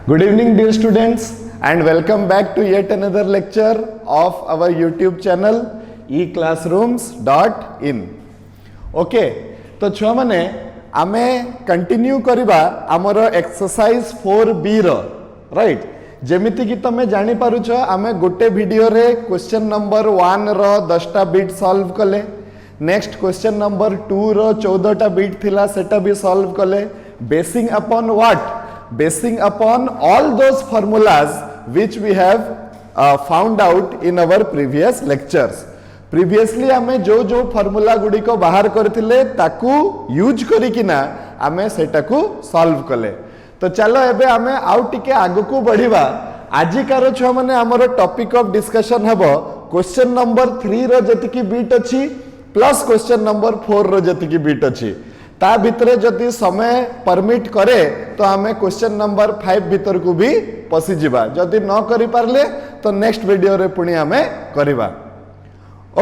Good evening, dear students, and welcome back to yet another lecture of our YouTube channel eclassrooms.in. Okay, तो छुआ माने आमे continue करिबा हमर एक्सरसाइज 4b रो राइट जेमिति कि तमे जानि पारुछ आमे गोटे वीडियो रे क्वेश्चन नंबर 1 रो 10टा बिट सॉल्व कले नेक्स्ट क्वेश्चन नंबर 2 रो 14टा बिट थिला सेटा भी सॉल्व कले basin upon what basing upon all those formulas which we have found out in our previous lectures. Previously आमे जो जो फॉर्मूला गुडी को बाहर करथिले ताकू यूज करी किना आमे सेटा को सॉल्व कले तो चलो एबे आमे आउ टिके आगु को बढ़िबा आजि कार छ माने हमर टॉपिक ऑफ डिस्कशन हबो क्वेश्चन नंबर 3 रो जति बीट अछि प्लस क्वेश्चन नंबर 4 रो जति बीट अछि ता भितरे जदि समय परमिट करे तो हमें क्वेश्चन नंबर 5 भीतर को भी पसी जिबा जदि न करि पारले तो नेक्स्ट वीडियो रे पुणी हमें करिबा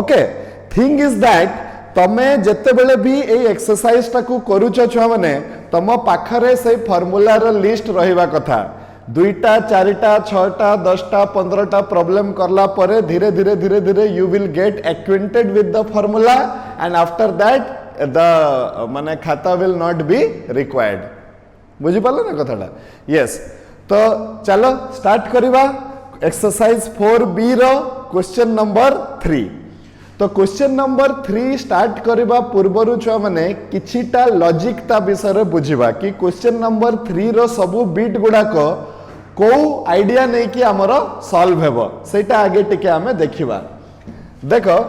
ओके थिंग इज दैट तमे जते बेले भी ए एक्सरसाइज टा को करूछ छुआ माने तम पाखरे से फार्मूला रो लिस्ट रहिबा कथा 2टा 4टा 6टा 10टा 15टा प्रॉब्लम करला परे धीरे धीरे धीरे धीरे you will get acquainted with the formula and after that the माने खाता will not be required बुझी पालो ना कथाटा यस तो चलो स्टार्ट करिबा एक्सरसाइज 4b रो क्वेश्चन नंबर 3 तो क्वेश्चन नंबर 3 स्टार्ट करिबा पूर्वरु छुआ माने किछिटा लॉजिक ता विषय रे बुझिबा कि क्वेश्चन नंबर 3 रो सबु बिट गुडा को को आईडिया नै कि हमरो सॉल्व हेबो सेटा आगे टिके हमें देखिबा देखो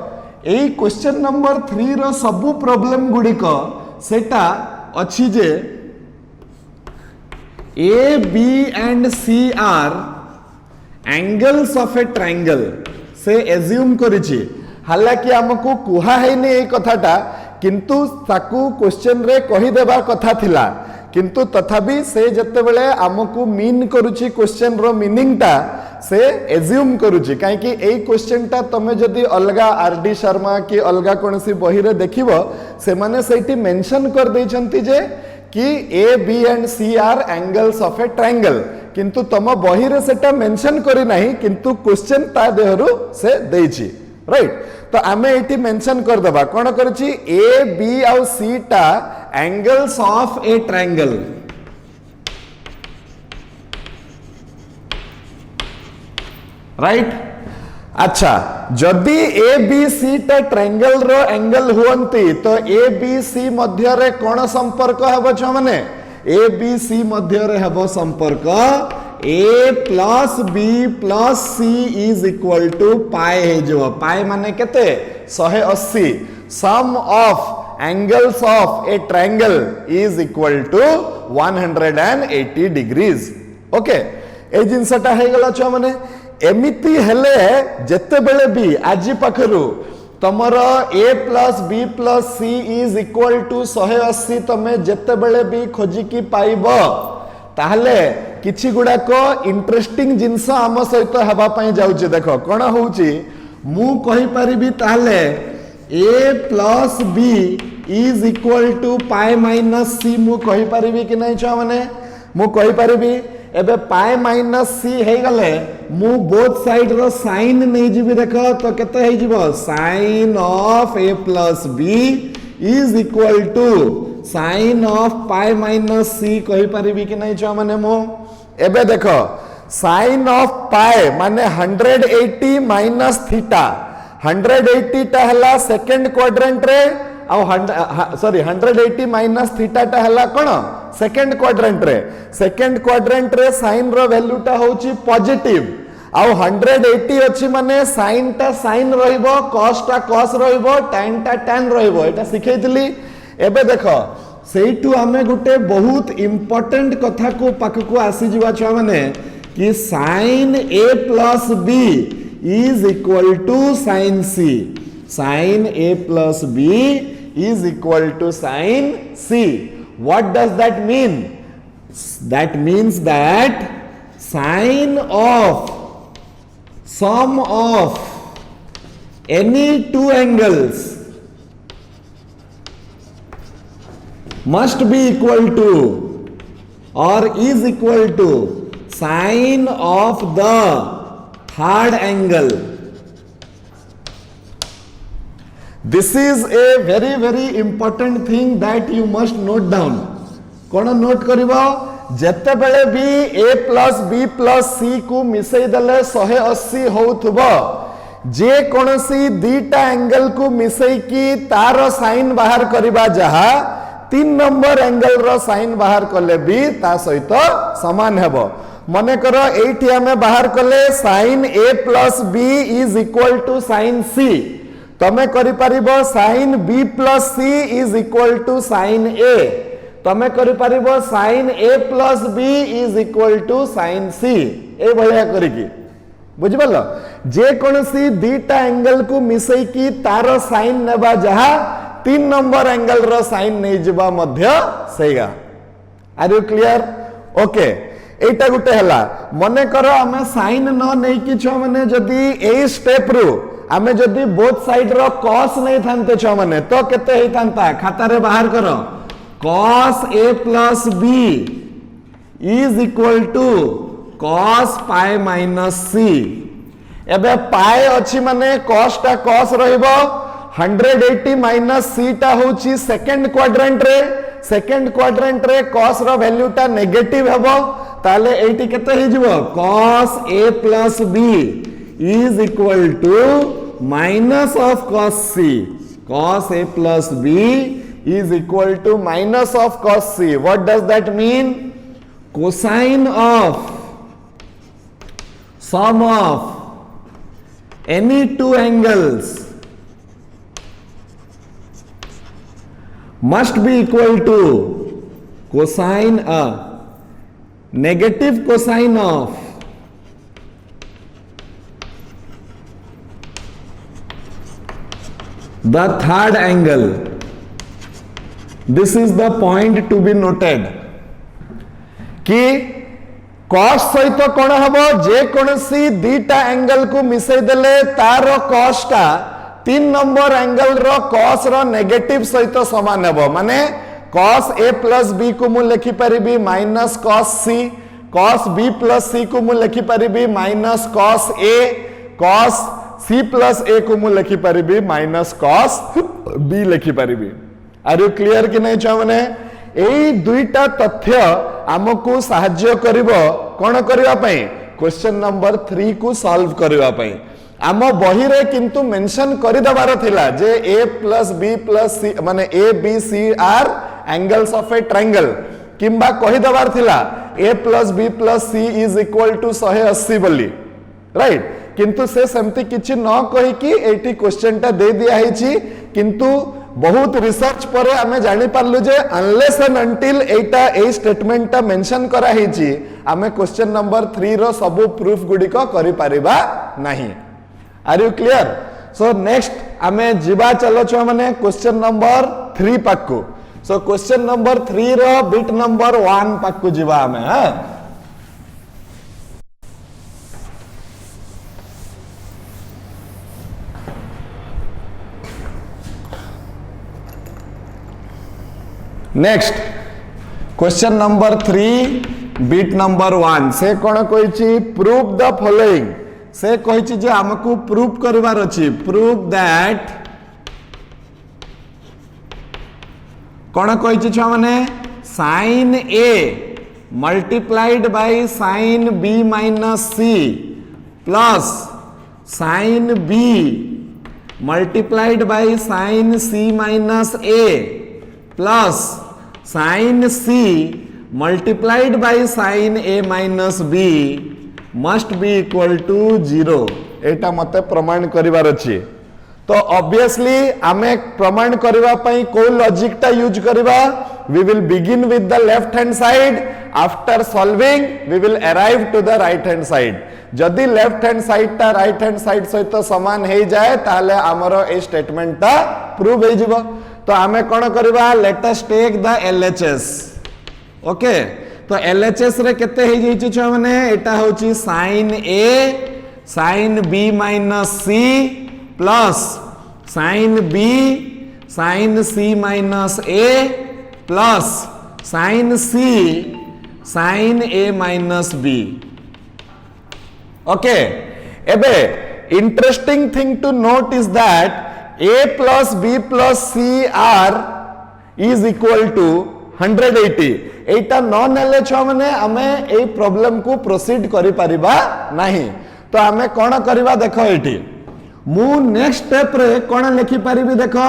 एई क्वेश्चन नंबर 3 रो सबु प्रॉब्लम गुडी को सेटा अछि जे A B and C are angles of a triangle से एज्यूम करिछि हालांकि हमकु कुहा है नै ए कथाटा किंतु ताकू क्वेश्चन रे कहि देबा कथा थिला किंतु तथापि से जते बेले हमकु मीन करूछि क्वेश्चन रो मीनिंग ता से एज्यूम करूछि काहे कि एई क्वेश्चन ता तमे जदी अलगा आरडी शर्मा की अलगा कोनसी बही रे देखिबो से माने सेठी मेंशन कर दैछंती जे कि A B and C are angles of a triangle किंतु तम बही रे सेटा मेंशन करी नाही किंतु क्वेश्चन ता देहरु से देछि राइट तो आमे एठी मेंशन कर दबा कोन करछि ए बी और सी टा angles of a triangle right अच्छा जदि ए बी सी टा ट्रायंगल रो एंगल हुवंती तो ए बी सी मध्य रे कोन संपर्क हेबो छ माने ए बी सी मध्य रे हेबो संपर्क A plus B plus C is equal to pi हे जो पाई माने केते 180 sum of angles of a triangle is equal to 180 degrees okay ए जिंसटा हे गला छ माने एमिति हेले जते बेले भी आजि पाखरु तमर A plus B plus C is equal to 180 तमे जते बेले भी खोजी की पाइबो ताहले किछि गुडा को इंटरेस्टिंग जिंस हम सहित हबा पई जाउची देखो कोन होउची मु कहि परिबी ताहले A plus B is equal to pi minus C मु कहि परिबी कि नै छ माने मु कहि परिबी एबे पाई माइनस सी हे गले मु बोथ साइड रो साइन नै जिबी देखो तो केते हे जिवो sine of A plus B is equal to sine of pi minus C कहि परिबी कि नै छ माने मु एबे देखो साइन ऑफ पाई माने 180 माइनस थीटा 180 टा हला सेकंड क्वाड्रेंट रे सॉरी 180 माइनस थीटा टा हला कोन सेकंड क्वाड्रेंट रे साइन रो वैल्यू टा होची पॉजिटिव आउ 180 अछि माने साइन टा साइन रहिबो cos टा cos रहिबो tan टा tan रहिबो एटा सिखैतली एबे देखो सेइटू हमें गुटे बहुत इंपोर्टेंट कथा को पाख को आसी जिवा छ माने कि sin a plus b is equal to sin c sin a plus b is equal to sin c what does that mean that means that sine of sum of any two angles must be equal to or is equal to sine of the third angle. This is a very very important thing that you must note down. कौन note करिवो जेते बेले भी a plus b plus c को मिसई देले 180 होउथबो जे कोनसी दीटा angle को मिसई की तार साइन बाहर करिबा जहा 3 नंबर एंगल रो साइन बाहर कले भी ता सहित समान हेबो. मने करो एठी हमें बाहर कले sine a plus b is equal to sine c. तमे करि परिबो sine b plus c is equal to sine a. तमे करि परिबो sine a plus b is equal to sine c. ए भलिया करिकी बुझि पालो जे कोनसी दीटा एंगल को मिसई की तार साइन नेबा जहा 3 नंबर एंगल रो साइन नहीं जिबा मध्य सेगा. Are you clear? ओके एटा गुटे हला. मने करो हमें साइन न नहीं कि छ माने जदी ए स्टेप रु हमें जदी बोथ साइड रो cos नहीं थानते छ माने तो केते हेई थानता खाता रे बाहर करो cos a plus b is equal to cos pi minus c. एबे पाई अछि माने cos टा cos रहिबो 180 माइनस c टा होची सेकंड क्वाड्रेंट रे cos रो वैल्यू टा नेगेटिव हेबो ताले एटी केते हे जिवो cos a plus b is equal to minus of cos c. cos a plus b is equal to minus of cos c. What does that mean? Cosine of sum of any two angles must be equal to cosine negative cosine of the third angle. This is the point to be noted कि cos सहित कौन हबो जे कोनसी दीटा angle को मिसई देले तार cos टा 3 नंबर एंगल रो cos रो नेगेटिव सहित समान हेबो. माने cos a plus b को मु लिखि परिबी minus cos c. cos b plus c को मु लिखि परिबी minus cos a. cos c plus a को मु लिखि परिबी माइनस cos b लिखि परिबी. आर यू क्लियर कि नहीं छ माने एई दुईटा तथ्य हमकु सहाय्य करिवो कोन करिवा पई क्वेश्चन नंबर 3 को सॉल्व करिवा पई. आम बही रे किंतु मेंशन करि दबार थिला जे a plus b plus c माने a b c are angles of a triangle किंबा कहि दबार थिला a plus b plus c is equal to 180 बोली राइट. किंतु से सेमती किछि न कहि कि एटी क्वेश्चन टा दे दिया हिची. किंतु बहुत रिसर्च पर आमे जानि पारलु जे unless and until Etah A statement टा मेंशन करा हिची आमे क्वेश्चन नंबर 3 रो सब प्रूफ गुडी को करि परिबा नाही. Are you clear? So next आमे जिबा चलो छ माने क्वेश्चन नंबर 3 पाकु. सो क्वेश्चन नंबर 3 रो बिट नंबर 1 पाकु जिबा आमे. हां next question number 3 bit number 1 से कौन कही प्रूव द फॉलोइंग. से कही जे हमकु प्रूव करबार अछि प्रूव दैट कौन कही छ माने sin a multiplied by sin b minus c plus sin b multiplied by sin c minus a plus sin c multiplied by sin a minus b must be equal to 0. एटा मते प्रमाण करिवार अछि. तो obviously आमे प्रमाण करिवा पई को logic टा use करिवा. We will begin with the left hand side. After solving we will arrive to the right hand side. जदि लेफ्ट हैंड साइड टा राइट हैंड साइड सहित समान हे जाए ताले हमरो ए स्टेटमेंट टा प्रूव हे जिवो. तो आमे कौन करवा let us take the LHS. Okay तो LHS रे केते हे जैछि छ माने एटा होछि sin a sin b minus c plus sin b sin c minus a plus sin c sin a minus b. Okay एबे interesting thing to note is that a plus b plus c r is equal to 180 Etah non नेले छ माने हमें a problem को proceed करि परिबा नाही तो हमें कोन करबा देखो एठी मु नेक्स्ट स्टेप रे कोन लिखि परिबी देखो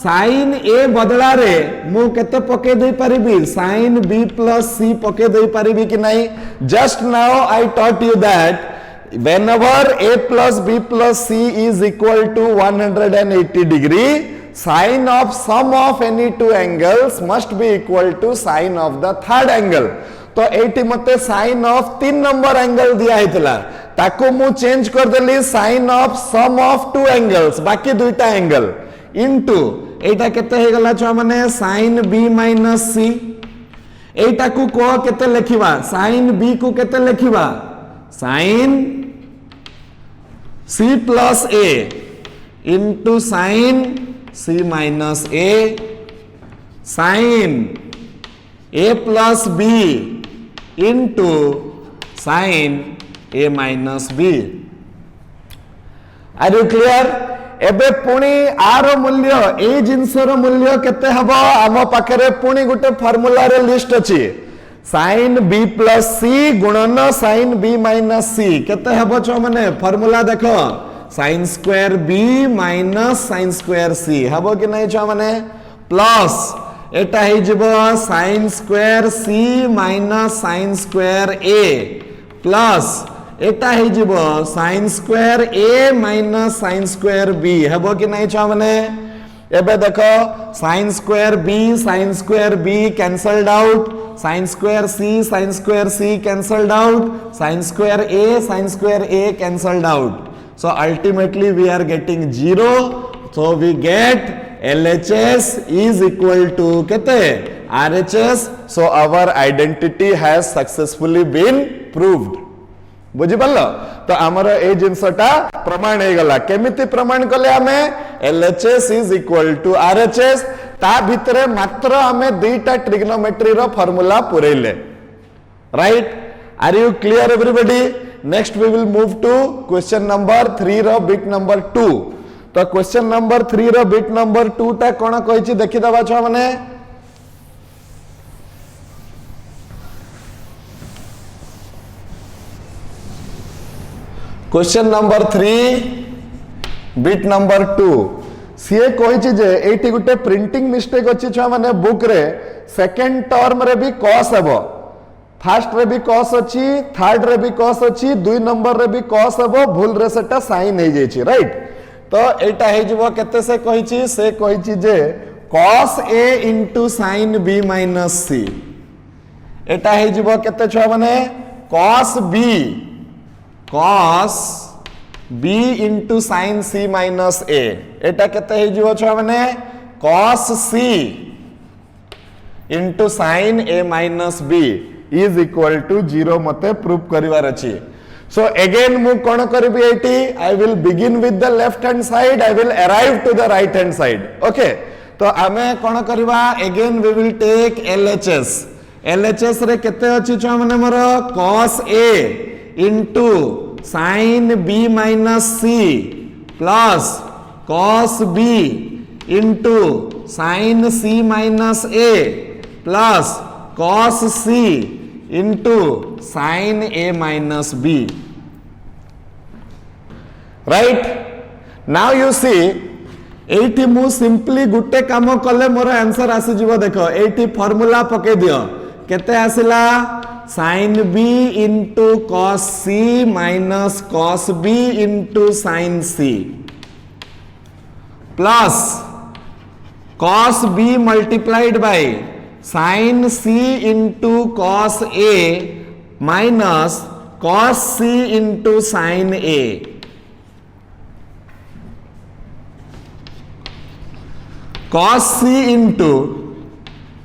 sin a बदला रे मु केते पके दे परिबी sin b plus c पके दे परिबी कि नहीं just now I taught you that whenever a plus b plus c is equal to 180 degree sine of sum of any two angles must be equal to sine of the third angle तो एटी मते sine of 3 number angle दिया हितला ताको मु change कर देली sine of sum of two angles बाकी दुईटा एंगल इनटू एटा केते हे गला छ माने sin b minus c एटा को केते लिखिबा sin b को केते लिखिबा sin c plus a into sin c minus a sin a plus b into sin a minus b are you clear एबे पुणी आर मूल्य ए जिनसर मूल्य केते हबो आम पाखरे पुणी गुटे फार्मूला रे लिस्ट अछि sin b plus c गुणन sin b minus c केते हबो छ माने फार्मूला देखो sin square b minus sin square c हबो कि नै छ माने प्लस एटा हे जिवो sin square c minus sin square a plus iota हे जिवो sin square a minus sin square b हबो कि नै छ माने एबे देखो sin square b cancelled out sin square c cancelled out sin square a cancelled out so ultimately we are getting 0 so we get LHS is equal to kete RHS so our identity has successfully been proved बुझी पाल तो आमर ए जिनसटा प्रमाण हे गला केमिति प्रमाण कले हमें LHS is equal to RHS ता भितरे मात्र हमें दुईटा ट्रिग्नोमेट्री रो फार्मूला पुरैले right are you clear everybody next we will move to question number 3 रो बिट नंबर 2 तो क्वेश्चन नंबर 3 रो बिट नंबर 2 ता कोन कहिछि देखि दबा छ माने क्वेश्चन नंबर 3 बिट नंबर 2 सीए कहिछि जे एठी गुटे प्रिंटिंग मिस्टेक अछि छ माने बुक रे सेकंड टर्म रे भी कॉस हेबो फर्स्ट रे भी कॉस अछि थर्ड रे भी कॉस अछि दुई नंबर रे भी कॉस हेबो भूल रे सेटा साइन हे जाय छि राइट तो एटा हे जबो केते से कहिछि जे cos a into sin b minus c एटा हे जबो केते छ माने cos b into sin c minus a एटा केते हे जिवो छ माने cos c into sin a minus b is equal to 0 मते प्रूव करिवार अछि so again मु कोन करबी eighty I will begin with the left hand side I will arrive to the right hand side okay तो आमे कोन करबा again we will take LHS रे केते अछि छ माने मोर cos a into sin b minus c plus cos b into sin c minus a plus cos c into sin a minus b right now you see एठी मु simply गुटे काम कले मोर answer आसी जीवो देखो एठी फार्मूला पके दियो केते आसिला sin b into cos c minus cos b into sin c plus cos b multiplied by sin c into cos a minus cos c into sin a cos c into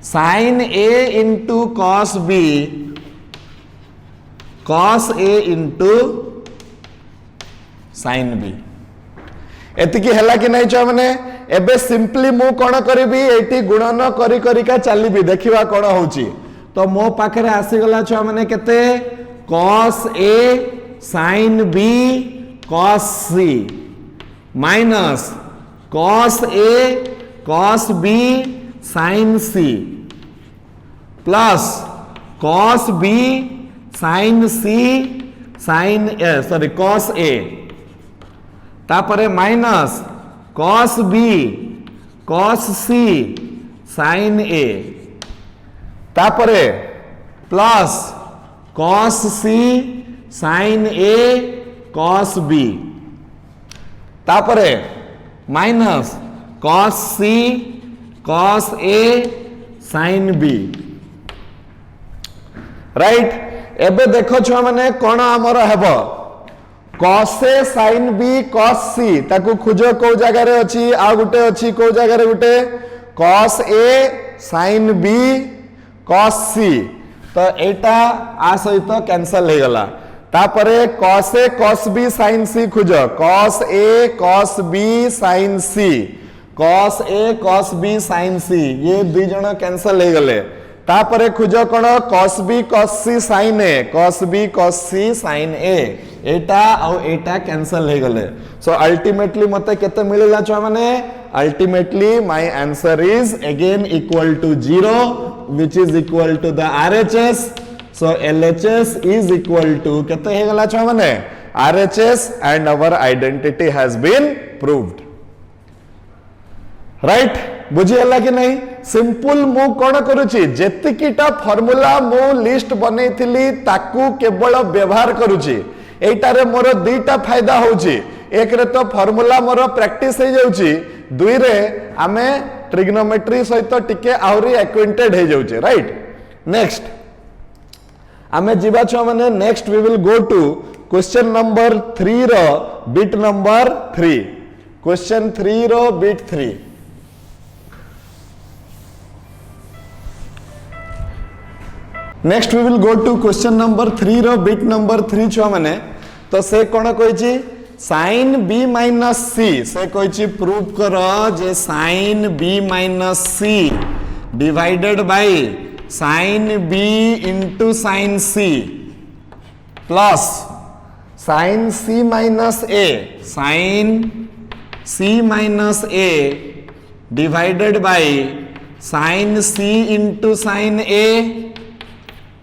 sin a into cos b cos a into sin b एतिकी हला कि नै छ माने एबे simply मु कोन करबी eighty गुणन करी करी का चलीबी देखिबा कोन होउची तो मो पाखरे आसी गला छ माने केते cos a sin b cos c minus cos a cos b sin c plus cos b sin c sin a sorry cos a तापरे minus cos b cos c sin a तापरे plus cos c sin a cos b तापरे minus cos c cos a sin b right एबे देखो छुआ माने कोन हमर हेबो cos a sin b cos c ताकू खोजो को जगह रे अछि आ गुटे अछि को जगह रे गुटे cos a sin b cos c तो एटा आ सहित कैंसिल हो गला तापरे cos a cos b sin c खोजो cos a cos b sin c cos a cos b sin c ये दुई जण कैंसिल हो गले तापरे खोजो कोन cos b cos c sin a cos b cos c sin a एटा और एटा cancel हो गले सो अल्टीमेटली मते केते मिलला छ माने ultimately my answer is again equal to 0 which is equal to the RHS so LHS is equal to केते हो गला छ माने RHS and our identity has been proved right बुझी हला कि नहीं सिंपल मु कोन करूची जेतिकीटा फार्मूला मु लिस्ट बनेइथिली ताकू केवल व्यवहार करूची एटारे मोर दुईटा फायदा होची एक रे तो फार्मूला मोर प्रैक्टिस हो जाउची दुई रे आमे ट्रिग्नोमेट्री सहित टिके आउरी एक्विंटेड हो जाउची राइट नेक्स्ट आमे जीवा छ माने next we will go to question number 3 रो बिट नंबर 3 क्वेश्चन 3 रो bit 3 next we will go to question number 3 रो बिट नंबर 3 छुआ माने तो से कोन कहिची sin b minus c से कहिची प्रूव करो जे sin b minus c divided by sin b into sin c plus sin c minus a sin c minus a divided by sin c into sin a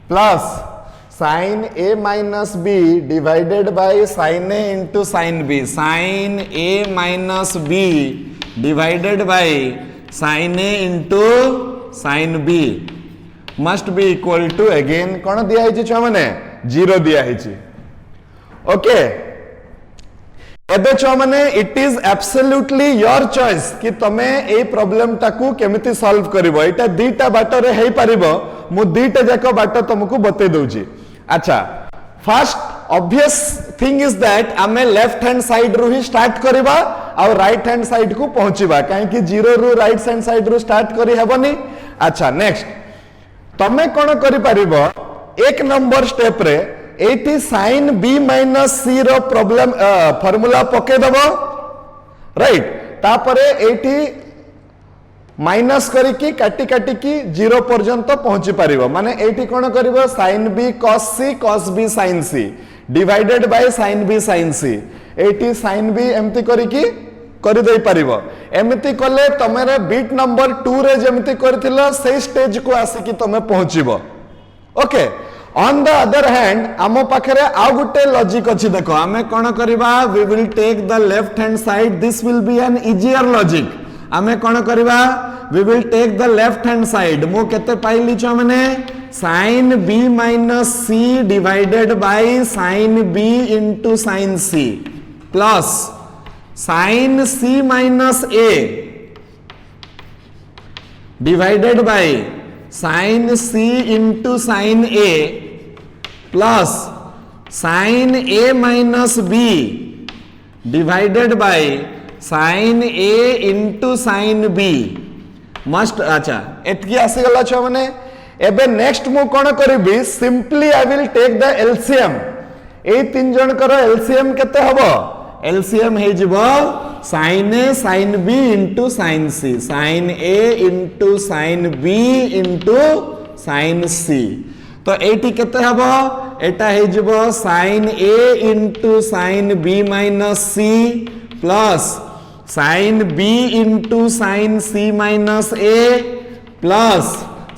plus sin a minus b divided by sin a into sin b sin a minus b divided by sin a into sin b must be equal to again कौन दिया है छुआ माने 0 दिया है okay एबे छुआ माने it is absolutely your choice कि तमे ए प्रॉब्लम टाकू केमिति सॉल्व करिवो एटा दीटा बाटर रे हेई परिबो मु दीटा जाको बाट तुमको बते दउची अच्छा first obvious thing is that आमे लेफ्ट हैंड साइड रु ही स्टार्ट करबा और राइट हैंड साइड को पहुंचीबा काहे कि 0 रु राइट हैंड साइड रु स्टार्ट करी हेबनी अच्छा नेक्स्ट तमे कोन करि परिबो एक नंबर स्टेप रे eighty sin b minus c रो प्रॉब्लम फार्मूला पके दबो राइट तापरे एटी माइनस करिकी काटी काटी की 0 पर्यंत पहुंची पारिबो माने एटी कोन करिवो sin b cos b sin c divided by sin b sin c एटी sin b एम्ति करिकी करि देई पारिबो एमिति कले तमेरे बिट नंबर 2 रे जेमिति करथिलो से स्टेज को आसी की तमे पहुंचीबो okay on the other hand आमो पाखरे आ गुटे लॉजिक अछि देखो आमे कोन करिबा we will take the left hand side this will be an easier logic आमे कोन करिबा we will take the left hand side मो केते पाइली छ माने sin b minus c divided by sin b into sin c plus sin c minus a divided by sin c into sin a plus sin a minus b divided by sin a into sin b must अच्छा एतकी आसी गला छ माने एबे next मु कोन करबी simply I will take the LCM ए तीन जन करो एलसीएम केते हबो एलसीएम हे जिवो sin a sin b into sin c sin a into sin b into sin c तो एटी केते हबो एटा हे जिवो sin a into sin b minus c plus sin b into sin c minus a plus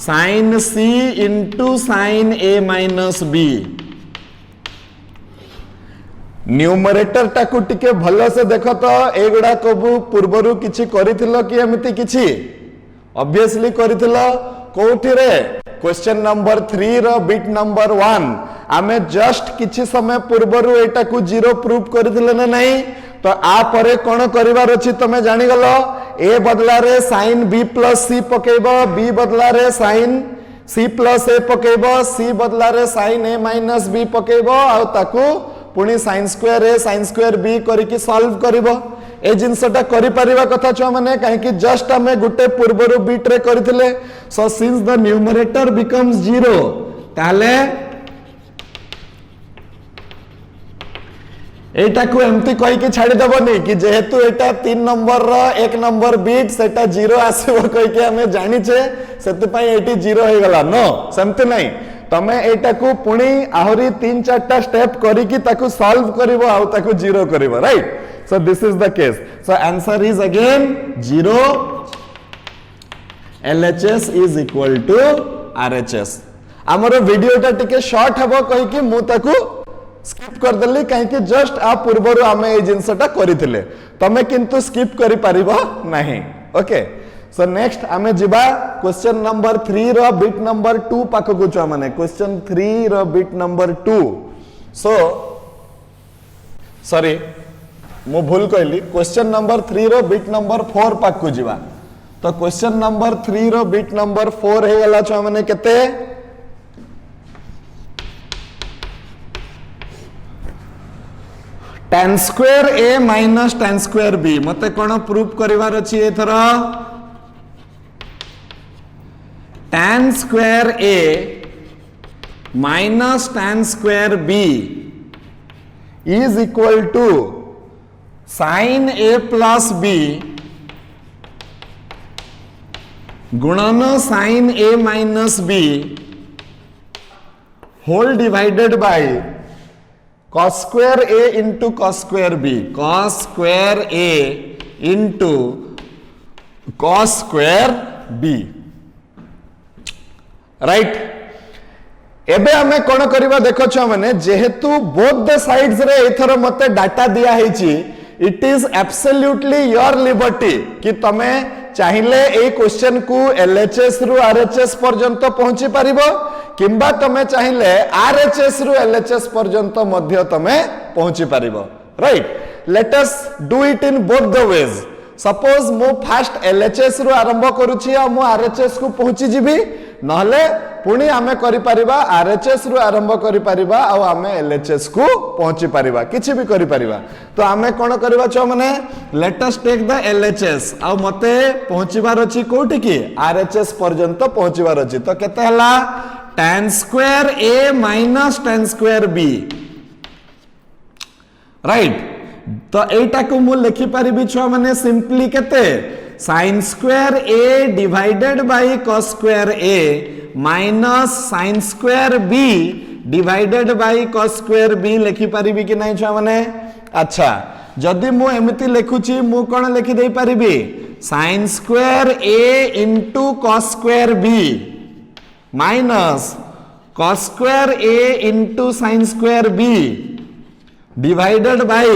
sin c into sin a minus b। Numerator टाकू टिके भलो से देखो तो एगुड़ा कबू पूर्वरु किछि करिथिलो कि एमिति किछि ऑब्वियसली करिथिलो कोठी रे क्वेश्चन नंबर 3 रो बिट नंबर 1 आमे जस्ट किछि समय पूर्वरु एटा को जीरो प्रूव करिथिले ना नहीं तो आ परे कोन करिवार अछि तमे जानि गलो ए बदला रे sin b plus c पकेबो b बदला रे sin c plus a पकेबो c बदला रे sin a minus b पकेबो आ ताकू पुणी sin square a sin square b करिकि सॉल्व करिवो ए जिंसटा करि परिवा कथा छ माने काहे कि जस्ट हमें गुटे पूर्वरु बीट रे करिथिले so since the numerator becomes 0 ताले एटा को एमती कहि कि छाडी दबनी कि जेहेतु एटा 3 नंबर रो 1 नंबर बीट सेटा 0 आसीबो कहि कि हमें जानि छे सेते पई एटी 0 हे गला नो सेमते नहीं तमे एटा को पुणी आहुरी 3-4टा स्टेप करी कि ताकू सॉल्व करिवो आ ताकू 0 करिवो right so this is the case so answer is again 0 LHS is equal to RHS। हमरो वीडियोटा टिके शॉर्ट हबो कहि कि मु ताकू स्किप कर देली काहे कि जस्ट आ पूर्वरु हमें ए जिंसटा करिथिले तमे किंतु स्किप करि परिबो नाही ओके सो नेक्स्ट आमे जिबा क्वेश्चन नंबर 3 रो बिट नंबर 2 पाखो को छ माने क्वेश्चन 3 रो बिट नंबर 2 सो सॉरी मु भूल कहली क्वेश्चन नंबर 3 रो बिट नंबर 4 पाखो जिबा तो क्वेश्चन नंबर 3 रो बिट नंबर 4 हे गला छ माने केते tan square a minus tan square b मते कोन प्रूफ करिवार अछि एथरा tan square a minus tan square b is equal to sin a plus b गुणन sin a minus b whole divided by cos square a into cos square b cos square a into cos square b right एबे हमें कोन करबा देखो छ माने जेहेतु both the sides रे एथरो मते डाटा दिया हेची it is absolutely your liberty कि तमे चाहिले ए क्वेश्चन को LHS रु RHS पर्यंत पहुंची परिबो किंबा तमे चाहिले RHS रु LHS पर्यंत मध्य तमे पहुंची परिबो right let us do it in both the ways suppose मु फास्ट LHS रु आरंभ करूची आ मु RHS को पहुंची जिबी नहले पुणी आमे करि परिबा RHS रु आरंभ करि परिबा आ आमे LHS को पहुंची परिबा किछि भी करि परिबा तो आमे कोन करबा छ माने let us take the LHS आ मते पहुंचीबार अछि कोठी की RHS पर्यंत पहुंचीबार अछि तो केते हला tan square a minus tan square b right तो एटा को मु लिखि परिबी छ माने सिंपली केते sin square a divided by cos square a minus sin square b divided by cos square b लिखि परिबी कि नै छ माने अच्छा जदि मु एमिति लिखुची मु कोन लिखि देई परिबी sin square a into cos square b minus cos square a into sin square b divided by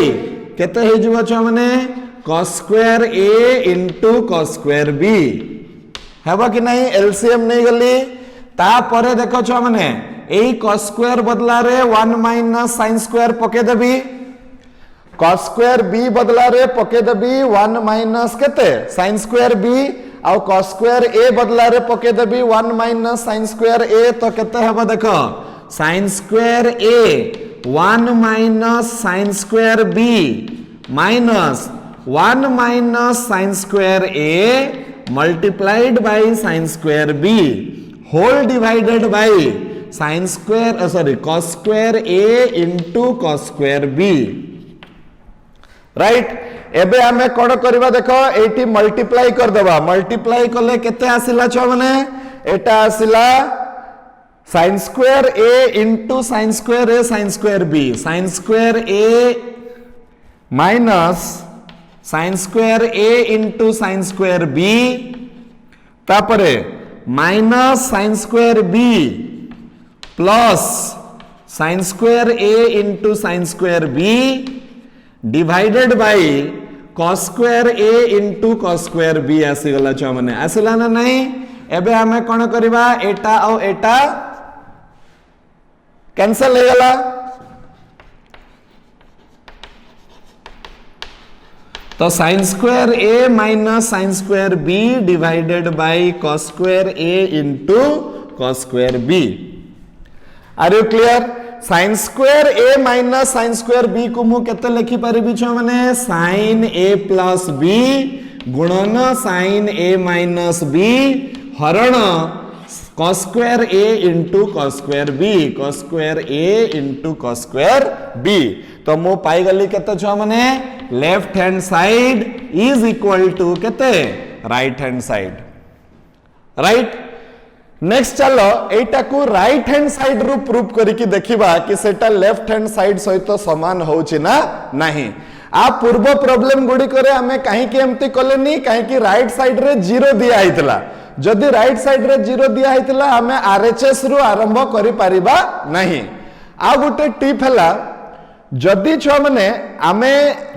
केते हे जबो छ माने cos square a into cos square b हेबा कि नहीं LCM नहीं गली ता परे देखो छ माने एई cos square बदला रे 1 minus sin square पके देबी cos square b बदला रे पके देबी 1 minus केते sin square b uh cos square a बदला रे पके देबी 1 minus sin square a तो केते हेबा देखो sin square a 1 minus sin square b minus 1 minus sin square a multiplied by sin square b whole divided by sin square cos square a into cos square b right एबे हमें कोन करबा देखो eighty multiply कर देबा multiply करले केते आसिला छ माने एटा आसिला sin square a into sin square a sin square b, sin square a minus sin square a into sin square b, तापरे minus sin square b plus sin square a into sin square b divided by cos square a into cos square b आसीगला छुआ माने आसिला ना नहीं एबे हमें कौन करिबा एटा और एटा कैंसल हो गला तो sin square a minus sin square b divided by cos square a into cos square b. Are you clear? sin square a minus sin square b को मु केते लिखि परिबि छ माने sin a plus b गुणन sin a minus b हरण cos square a into cos square b, cos square a into cos square b. तो मु पाई गली केते छ माने left hand side is equal to केते right hand side, right. Next चलो एटा को राइट हैंड साइड रु प्रूफ करिकि देखिबा कि सेटा लेफ्ट हैंड साइड सहित समान होउछि ना नहीं. आ पूर्व प्रॉब्लम गुडी करे हमें काहे कि एम्ति कलेनी काहे कि राइट साइड रे 0 दिया आइतला. जदि राइट साइड रे 0 दिया आइतला हमें आरएचएस रु आरंभ करि परिबा नहीं. आ गुटे टिप हला जदि छ माने आमे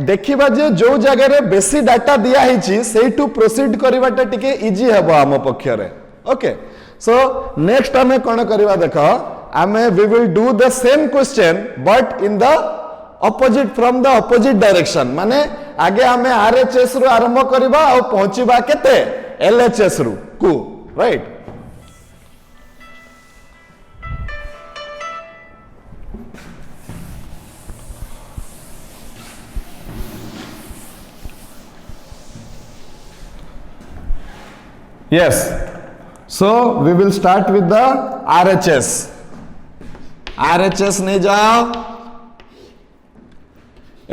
देखिबा जे जो जगह रे बेसी डाटा दिया हिची सेटू प्रोसीड करिवाटा टिके इजी हेबो आम पक्ष रे. ओके सो नेक्स्ट आमे कोन करिवा देखो आमे we will do the same question but in the opposite from the opposite direction. माने आगे आमे आरएचएस रु आरंभ करिबा और पहुंचीबा केते एलएचएस रु को, right. Yes, so we will start with the RHS. RHS नहीं जाओ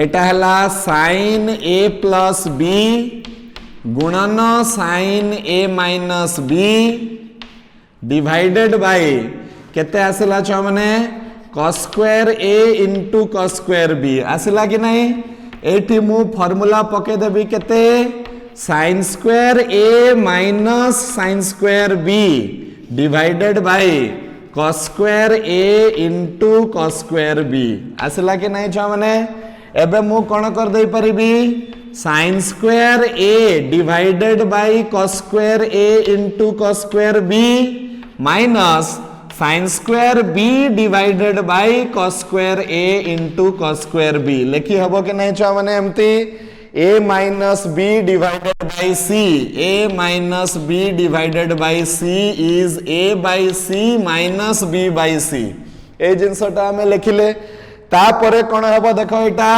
एटा हला sin a plus b गुणन sin a minus b divided by केते आसिला छ माने cos square a into cos square b आसिला कि नहीं. एठी मु फार्मूला पके देबी केते sin square a minus sin square b divided by cos square a into cos square b आसिला कि नहीं छ माने. एबे मु कोन कर दे परिबी sin square a divided by cos square a into cos square b minus sin square b divided by cos square a into cos square b लेखि हबो कि नहीं छ माने एम्ति a minus b divided by c, a minus b divided by c is a by c minus b by c. ए जिनसटा हमें लिखिले तापरे कोन हबो देखो एटा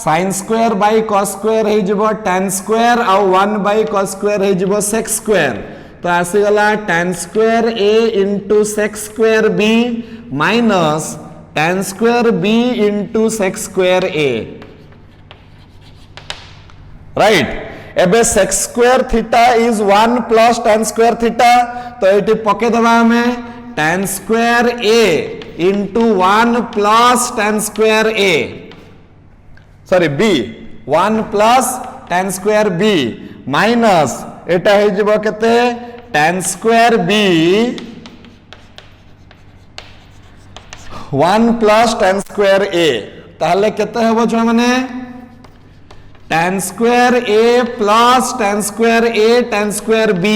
sin square by cos square हे जबो tan square और 1 by cos square हे जबो sec square. तो आसी गला tan square a into sec square b minus tan square b into sec square a, right. एबे sec square theta is 1 plus tan square theta. तो eighty पके दबा हमें tan square a into 1 plus tan square a, sorry b 1 plus tan square b minus एटा हे जबो केते tan square b 1 plus tan square a ताले केते हबो छ माने tan square a plus tan square a tan square b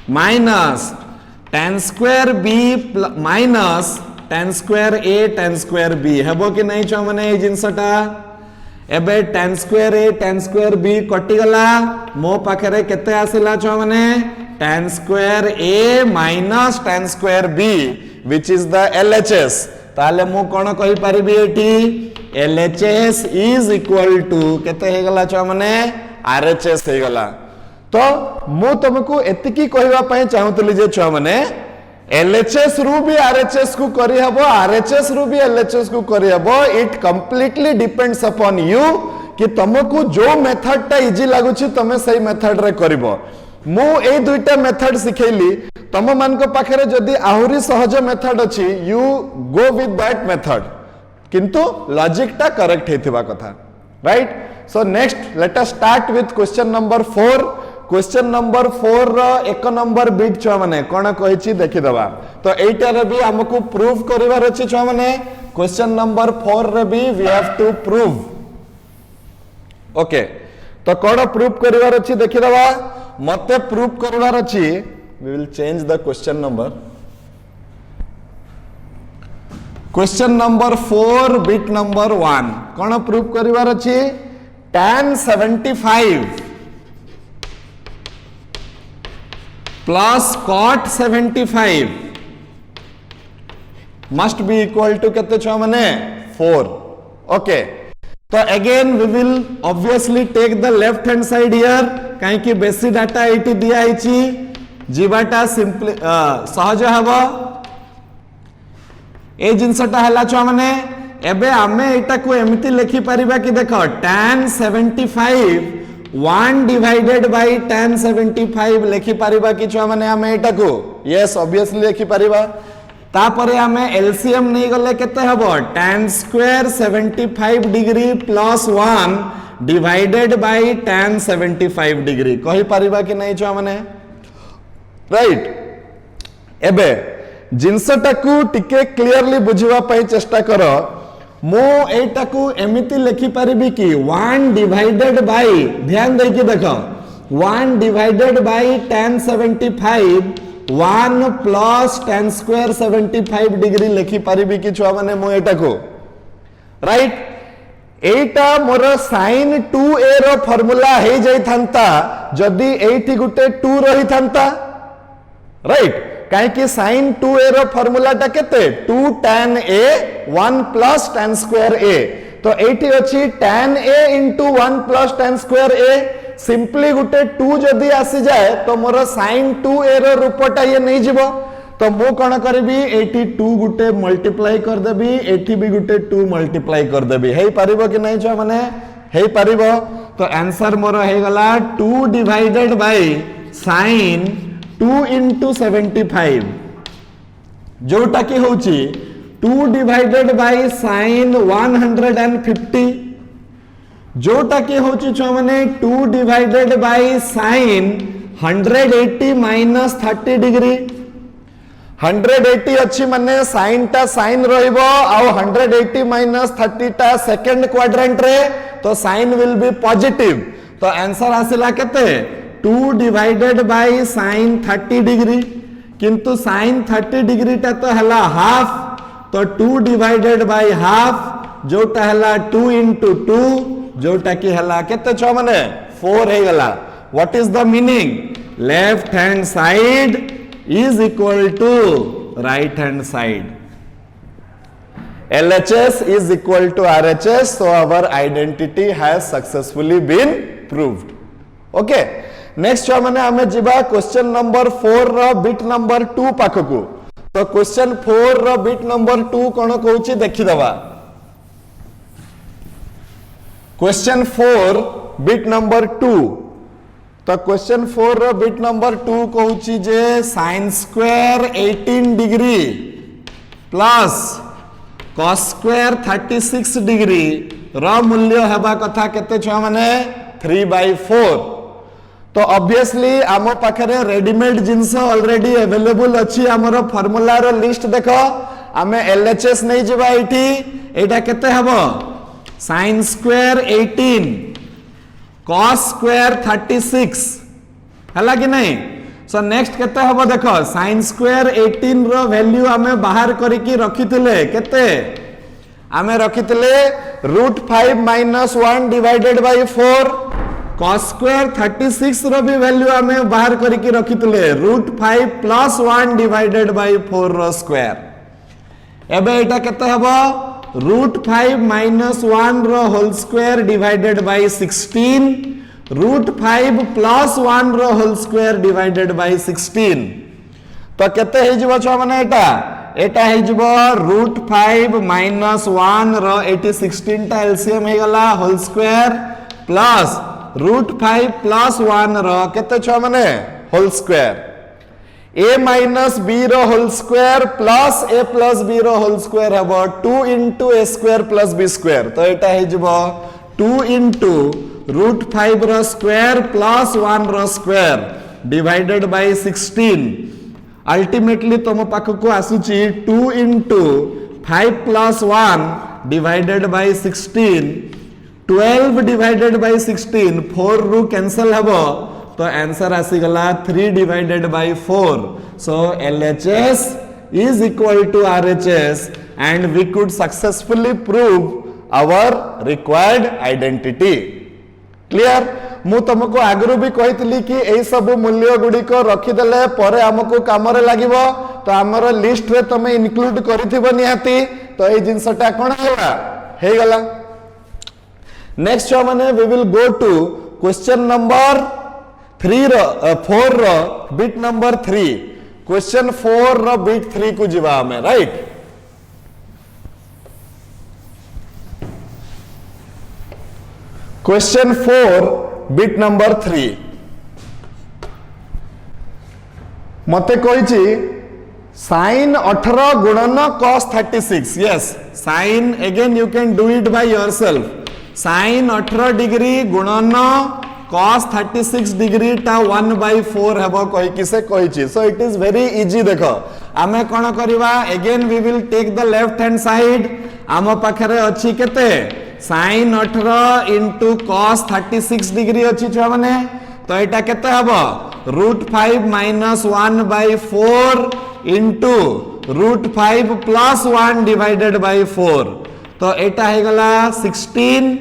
minus tan square b minus tan square a tan square b हेबो कि नहीं छ माने ए जिंसटा. एबे tan square a tan square b कटि गला मो पाखरे केते आसिला छ माने tan square a minus tan square b which is the LHS. ताले मु कोन कहि परिबी एठी LHS is equal to केते हे गला छ माने RHS हे गला. तो मु तुमको एतिकी कहबा पय चाहतली जे छ माने LHS रु भी RHS को करी हबो, RHS रु भी LHS को करी हबो. It completely depends upon you कि तुमको जो मेथड टा इजी लागुछि तमे सही मेथड रे करबो. मु ए दुईटा मेथड सिखेली तम मान को पाखरे जदी आहुरी सहज मेथड अछि you go with that method किंतु लॉजिक टा करेक्ट हेतिबा कथा right. So next let us start with question number 4। Question number 4 रो एक नंबर बिट छुआ माने कोन कहिछि देखि दबा। तो एटा रे भी हमकु प्रूफ करिवार अछि छुआ माने क्वेश्चन नंबर 4 रे भी we have to prove. Okay तो कोन प्रूफ करिवार अछि देखि दबा। मते प्रूफ करिवार अछि we will change the question number. Question number 4 bit number 1 कोन प्रूफ करिवार अछि tan 75 plus cot 75 must be equal to केते छ माने 4। ओके तो again we will obviously take the left hand side here काहे कि बेसी डाटा एटी दिया आइची जीवाटा सिंपली सहज हबो। ए जिंसटा हला छ माने एबे आमे एटा को एमिति लिखि परिबा कि देखो tan 75 1 डिवाइडेड बाय tan 75 लिखि परिबा कि छ माने आमे एटा को यस ऑब्वियसली लिखि परिबा। तापरे आमे एलसीएम नहीं गले केते हबो tan square 75 degree plus 1 divided by tan 75 degree कहि परिबा कि नहीं छ माने राइट। एबे जिंसटा को टिके क्लियरली बुझिबा पई चेष्टा करो। मो एटा को एमिति लिखि परिबी कि 1 डिवाइडेड बाय ध्यान दे कि देखो 1 divided by tan 75 1 plus tan square 75 degree लिखि परिबी कि छुआ माने मो एटा को राइट। एटा मोर sin 2a रो फार्मूला हे जाई थांता जदी एठी गुटे 2 रही थांता राइट। काहे कि sin 2a रो फार्मूला टा केते 2 tan a 1 plus tan square a। तो एठी अछि tan a into 1 plus tan square a simply गुटे 2 जदी आसी जाए तो मोर sin 2a रो रूपटा ये नहीं जीवो। तो मो कोन करबी एठी 2 गुटे मल्टीप्लाई कर देबी एठी भी गुटे 2 मल्टीप्लाई कर देबी हे परिबो कि नहीं छ माने हे परिबो। तो आंसर मोर हे गला 2 डिवाइडेड बाय sin 2 into 75 जोटा की होची 2 डिवाइडेड बाय sin 150 जोटा की होची छ माने 2 divided by sin 180 minus 30 degree 180 अच्छी माने sin टा sin रहिबो आ 180 माइनस 30 टा सेकंड क्वाड्रेंट रे तो sin विल बी पॉजिटिव। तो आंसर आसिला केते 2 डिवाइडेड बाय sin 30 डिग्री किंतु sin 30 डिग्री टा तो हला हाफ तो 2 डिवाइडेड बाय हाफ जोटा हला 2 into 2 जोटा की हला केते छ माने 4 हे गला। What is the meaning left hand side is equal to right hand side. LHS is equal to RHS so our identity has successfully been proved। okay next जो माने हमें जिबा क्वेश्चन नंबर 4 रो बिट नंबर 2 पाखकु। तो question 4 रो bit number 2 कोन कहूची देखि दबा। क्वेश्चन 4 बिट नंबर 2 तो क्वेश्चन 4 रो बिट नंबर 2 कहूची जे sin square 18 degree plus cos square 36 degree रो मूल्य हेबा कथा केते छ माने 3/4। तो ऑब्वियसली आम पाखरे रेडीमेड जिंस ऑलरेडी अवेलेबल अछि हमर फार्मूला रो लिस्ट देखो आमे LHS नहीं जिबा एठी एटा केते हबो sin स्क्वायर 18 cos स्क्वायर 36 हला कि नहीं। सो नेक्स्ट केते हबो देखो sin स्क्वायर 18 रो वैल्यू आमे बाहर करिकि रखिथिले केते आमे रखिथिले √5 - 1 डिवाइडेड बाय 4 cos स्क्वायर 36 रो भी वैल्यू हमें बाहर करके रखितले √5 + 1 डिवाइडेड बाय 4 रो स्क्वायर। एबे एटा केते हबो √5 - 1 रो होल स्क्वायर डिवाइडेड बाय 16 √5 + 1 रो होल स्क्वायर डिवाइडेड बाय 16 तो केते हे जिवो छ माने एटा हे जिवो √5 - 1 रो 16 टा एलसीएम हे गला होल स्क्वायर प्लस √5 प्लस 1 रो केते छुआ माने whole square a minus b रो whole square plus a plus b रो होल स्क्वायर हबो 2 into a square plus b square तो एटा हे जबो 2 into √5 रो स्क्वायर प्लस 1 रो स्क्वायर डिवाइडेड बाय 16 अल्टीमेटली तुम पाखक आसुची 2 into 5 plus 1 divided by 16 12 divided by 16 4 रू कैंसल हबो तो आंसर आसी गला 3 divided by 4 so LHS is equal to RHS and we could successfully prove our required identity clear मु तुमको आगु भी कही कि यही सब मूल्य गुड़िक रखीदे पर आमको काम लगिबो तो आमर लिस्ट रे तुम इनक्लूड करिथिबो निहाती तो ये जिनसटा कोन हे गला नेक्स्ट जो माने we will go to question number 4 रो बिट नंबर 3 क्वेश्चन 4 रो बिट 3 को जीवा हमें राइट क्वेश्चन 4 बिट नंबर 3 मते कहिछि sin 18 गुणन cos 36 yes sin again you can do it by yourself sin 18 degree गुणन cos 36 डिग्री टा 1/4 हेबो कहि कि से कहिछि so it is very easy देखो आमे कोन करबा again we will take the left hand side आम पाखरे अछि केते sin 18 into cos 36 डिग्री अछि छुआ माने तो एटा केते हबो √5 minus 1/4 into √5 plus 1 divided by 4 तो एटा हे गला 16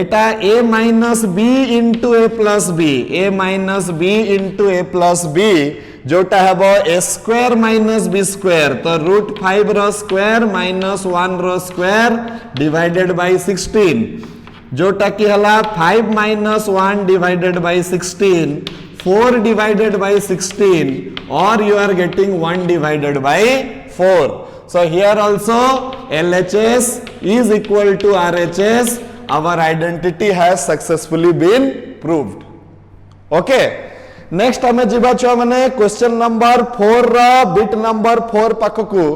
एटा a minus b into a plus b a minus b into a plus b जोटा हबो a square minus b square तो √5 रो स्क्वायर minus 1 रो स्क्वायर divided by 16 जोटा की हला 5 minus 1 divided by 16 4 divided by 16 or you are getting 1 divided by 4 so here also LHS is equal to RHS our identity has successfully been proved okay next हमें जीवा छुआ माने question number 4 रा bit number 4 पाखकु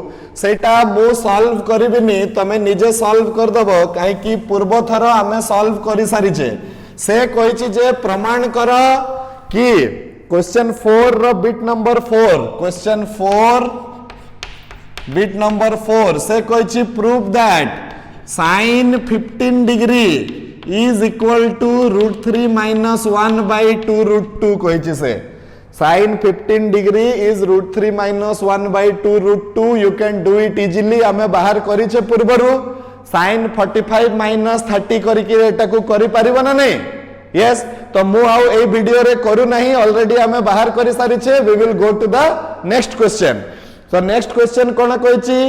सेटा मु solve करिबिनी तमे निजे solve कर दबो काहे कि पूर्व थर हमें सॉल्व करि सारिछे से कहिछि जे प्रमाण कर कि क्वेश्चन 4 रा bit number 4 question 4 bit number 4 से कहिछि prove that sin 15 degree is equal to √3 minus 1/2 √2 कहिछि से sin 15 degree is √3 minus 1/2 √2 you can do it easily हमें बाहर करिछे पूर्वरु sin 45 minus 30 करिके एटा को करि परिबो ना नहीं यस तो मु आउ ए वीडियो रे करू नहीं ऑलरेडी हमें बाहर करि सारिछे we will go to the next question तो नेक्स्ट क्वेश्चन कोन कहिछि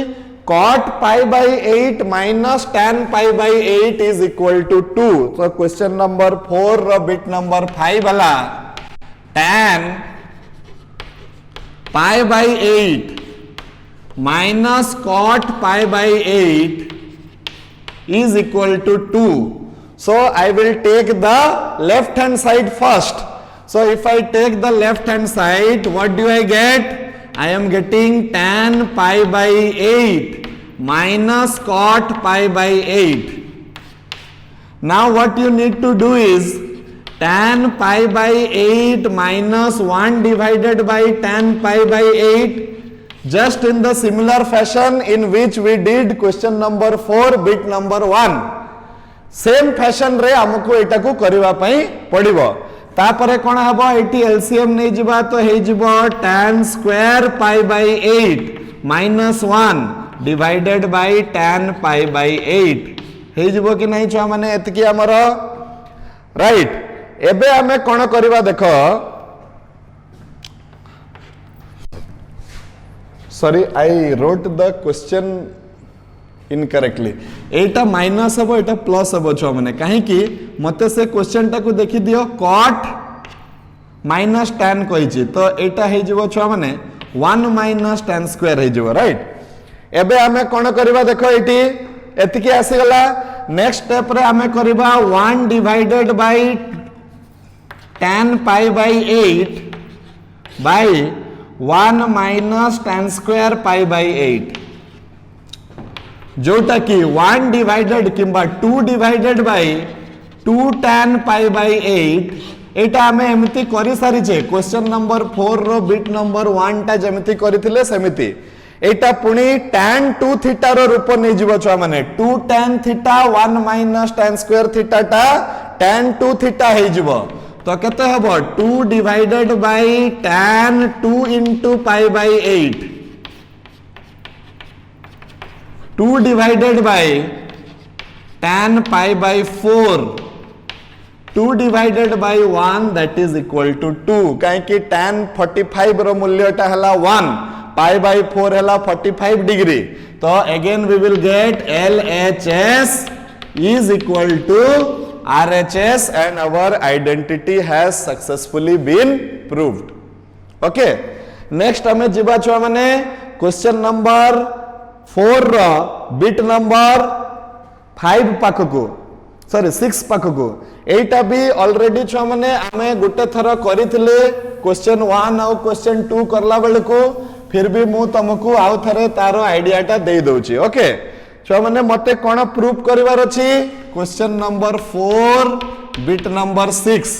cot pi by 8 minus tan pi by 8 is equal to 2 so question number 4 रो bit number 5 वाला tan pi by 8 minus cot pi by 8 is equal to 2 so I will take the left hand side first so if I take the left hand side what do I get I am getting tan pi by 8 minus cot pi by 8 now what you need to do is tan pi by 8 minus 1 divided by tan pi by 8 just in the similar fashion in which we did question number 4 bit number 1 same fashion रे हमको एटा को करबा पई पड़िबो तापरे कोन हबो eighty LCM नै जिबा तो हे जिबो tan square pi by 8 minus 1 divided by tan pi by 8 हे जिबो कि नै छुआ माने एतकी हमर राइट एबे हमें कोन करबा देखो sorry I wrote the question incorrectly Etah minus हबो एटा प्लस हबो छुआ माने काहे कि मते से क्वेश्चन टा को देखि दियो cot माइनस tan कहिछि तो एटा हे जिवो छुआ माने 1 माइनस tan स्क्वायर हे जिवो राइट एबे हमें कोन करबा देखो एटी एतिकी आसी गला नेक्स्ट स्टेप रे हमें करबा 1 divided by tan pi by 8 by 1 minus tan square pi by 8 जोटा कि 1 डिवाइडेड किंबा 2 divided by 2 tan pi by 8 एटा हमें एमती करि सारिछे क्वेश्चन नंबर 4 रो बिट नंबर 1 टा जेमती करिथिले सेमिति एटा पुणी tan 2 थीटा रो रूप नै जीवो छुआ माने 2 tan theta 1 minus tan square theta टा tan 2 थीटा हे जीवो तो केते हबो 2 divided by tan 2 into pi by 8 2 divided by tan pi by 4 2 divided by 1 that is equal to 2 काहे कि tan 45 रो मूल्यटा हला 1 पाई बाई 4 हला 45 डिग्री तो again we will get LHS is equal to RHS and our identity has successfully been proved. Okay, next हमें जीवा छुआ माने question number 4 रो बिट नंबर 5 पाखको सॉरी 6 पाखको एटा भी ऑलरेडी छुआ माने हमें गुटे थरा करिथिले क्वेश्चन 1 और क्वेश्चन 2 करला बेलको फिर भी मु तुमको आउ थरे तारो आइडियाटा दे दउची ओके छुआ माने मते कोन प्रूफ करिवार अछि question number 4 bit number 6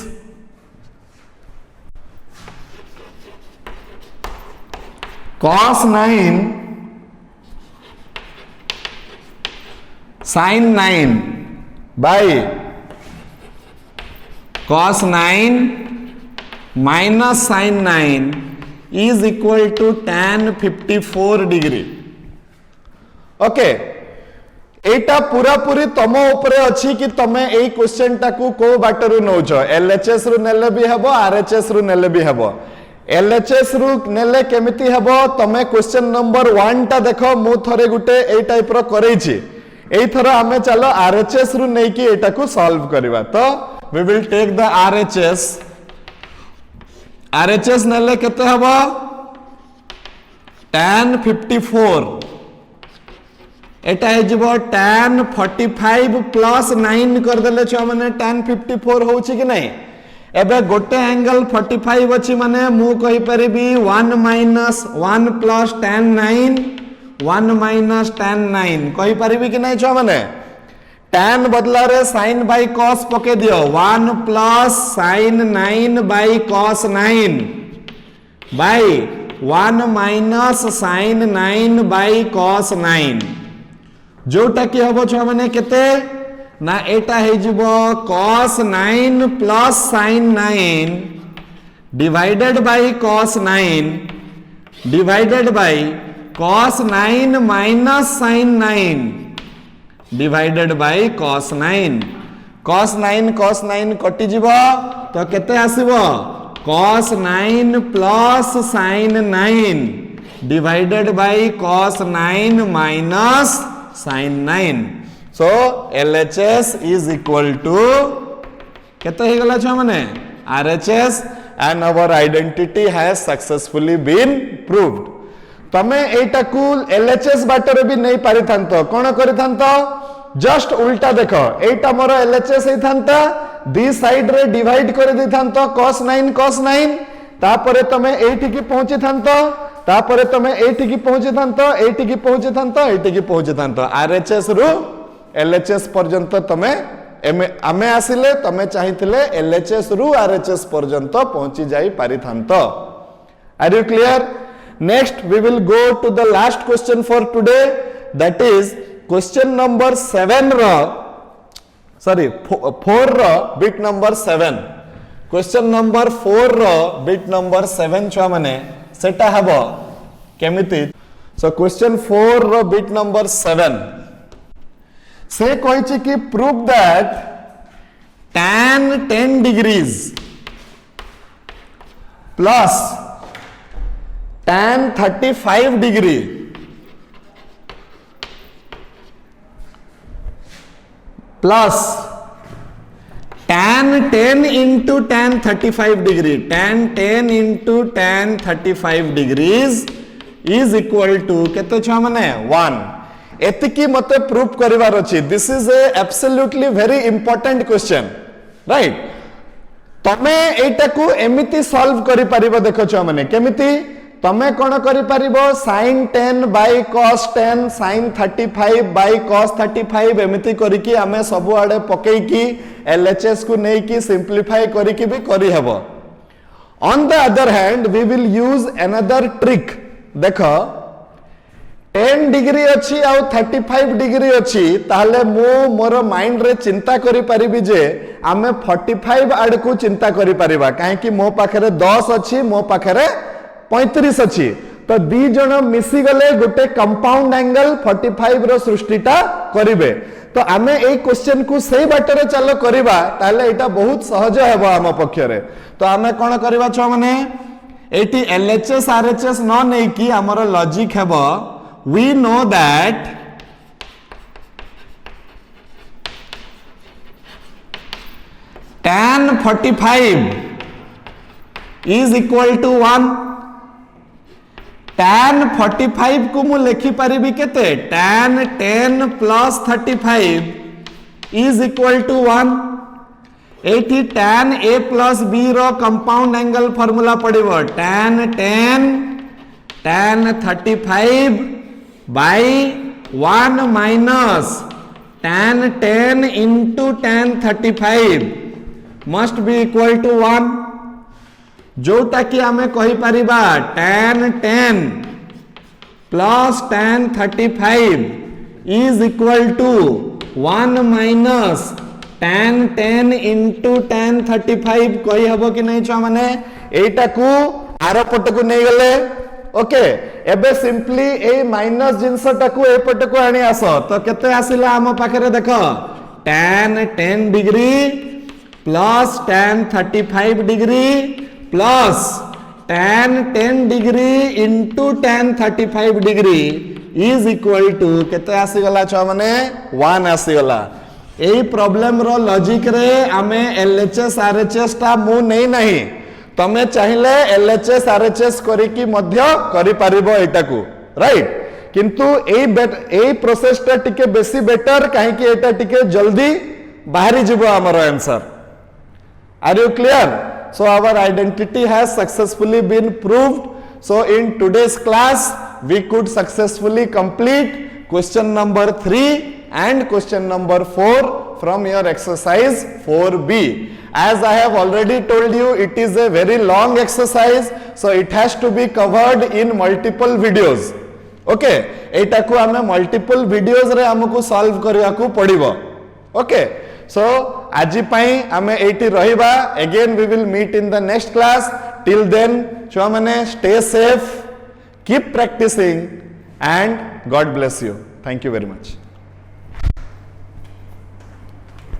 cos 9 sin 9 by cos 9 minus sin 9 is equal to tan 54 degree. Okay एटा पूरा पूरी तम ऊपर अछि कि तमे एई क्वेश्चन टाकू को बाटरू नौछ एलएचएस रु नेले भी हबो आरएचएस रु नेले भी हबो एलएचएस रु नेले केमिति हबो तमे क्वेश्चन नंबर 1 टा देखो मु थरे गुटे एई टाइप रो करै छी एई थरा हमें चलो आरएचएस रु नै कि एटा को सॉल्व करबा तो we will take the RHS नेले केते हबो tan 54 एटा हे जबो tan 45 प्लस 9 कर देले छ माने tan 54 होउची कि नै एबे गोटे एंगल 45 अछि माने मु कहि परिबी 1 minus 1 plus tan 9 1 minus tan 9 कहि परिबी कि नै छ माने tan बदला रे sin बाय cos पके दियो 1 plus sin 9 by cos 9 by 1 minus sin 9 by cos 9 जोटा कि हबो छ माने केते ना एटा हे जबो cos 9 plus sin 9 divided by cos 9 divided by cos 9 minus sin 9 divided by cos 9 कटि जीवो तो केते आसीबो cos 9 plus sin 9 divided by cos 9 minus sin 9 so LHS is equal to केते हे गला छ माने RHS and our identity has successfully been proved तमे एटा को LHS बाटर भी नहीं पारि थांतो कोन करि थांतो जस्ट उल्टा देखो एटा मोर LHS हे थांता दी साइड रे डिवाइड कर दे थांतो cos 9 तापरे तमे एठी की पहुंची थांतो तापरे तमे एठी की पहुंची थांतो एठी की पहुंची थांतो एठी की पहुंची थांतो RHS रु LHS पर्यंत तमे आमे आसिले तमे चाहिथिले LHS रु RHS पर्यंत पहुंची जाई पारि थांतो are you clear next we will go to the last question for today that is question number 7 रो सॉरी 4 रो बिट नंबर 7 क्वेश्चन नंबर 4 रो बिट नंबर 7 छुआ माने सेटा हबो केमिति सो क्वेश्चन 4 रो बिट नंबर 7 से कहिछि कि prove that tan 10 degrees plus tan 35 degree plus tan 10 into tan 35 degree tan 10 into tan 35 degrees is equal to केते छ माने 1 एतिकी मते प्रूफ करिवार अछि this is A absolutely very important question right तमे एटा को एमिति सॉल्व करि परिबो देखो छ माने केमिति तमे कोन करि परिबो sin 10 by cos 10 sin 35 by cos 35 एमिति करि कि हमें सब आडे पकई की LHS को नै की सिंपलीफाई करि कि भी करि हेबो। On the other hand we will use another trick देखो 10 डिग्री अच्छी आउ 35 डिग्री अच्छी ताहले मु मोर माइंड रे चिंता करि परिबी जे आमे 45 आड़ को चिंता करि परिबा काहे कि मो पाखरे 10 अच्छी मो पाखरे 35 अच्छी तो दी जण मिसी गले गोटे कंपाउंड एंगल 45 रो सृष्टिटा करिवे तो आमे ए क्वेश्चन को सही बाटरे चलो करिबा ताहले एटा बहुत सहज हेबो आम पक्षरे तो आमे कोन करिबा छ माने एटी LHS RHS न नै कि हमर लॉजिक हेबो we know that tan 45 is equal to 1 tan 45 को मु लिखि परिबी केते tan 10 plus 35 is equal to 1 एटी tan a plus b रो कंपाउंड एंगल फार्मूला पड़िबो tan 10 tan 35 by 1 minus tan 10 into tan 35 must be equal to 1 जोटा कि आमे कहि परिबा tan 10 plus tan 35 is equal to 1 minus tan 10 into tan 35 कहि हबो कि नै छ माने एटा को आरो पट को नै गले ओके एबे सिंपली ए माइनस जिंसटा को ए पट को आनी आसो तो केते आसिला हम पाखरे देखो tan 10 degree plus tan 35 degree plus tan 10 degree into tan 35 degree is equal to केते आसी गला छ माने 1 आसी गला एई प्रॉब्लम रो लॉजिक रे हमें LHS RHS ता मु नै नाही तमे चाहिले LHS RHS करी की मध्य करि परिबो एटा को राइट किंतु एई प्रोसेस ता टिके बेसी बेटर काहे कि एटा टिके जल्दी बाहरी जिवो हमर answer are you clear so our identity has successfully been proved so in today's class we could successfully complete question number 3 and question number 4 from your exercise 4B. As I have already told you, it is a very long exercise, so it has to be covered in multiple videos. Okay, एटा को हमें multiple videos रे हमको solve करिया को पड़िबो. Okay, so आजि पई हमें eighty रहिबा. Again we will meet in the next class. Till then, छुआ माने stay safe, keep practicing, and God bless you. Thank you very much.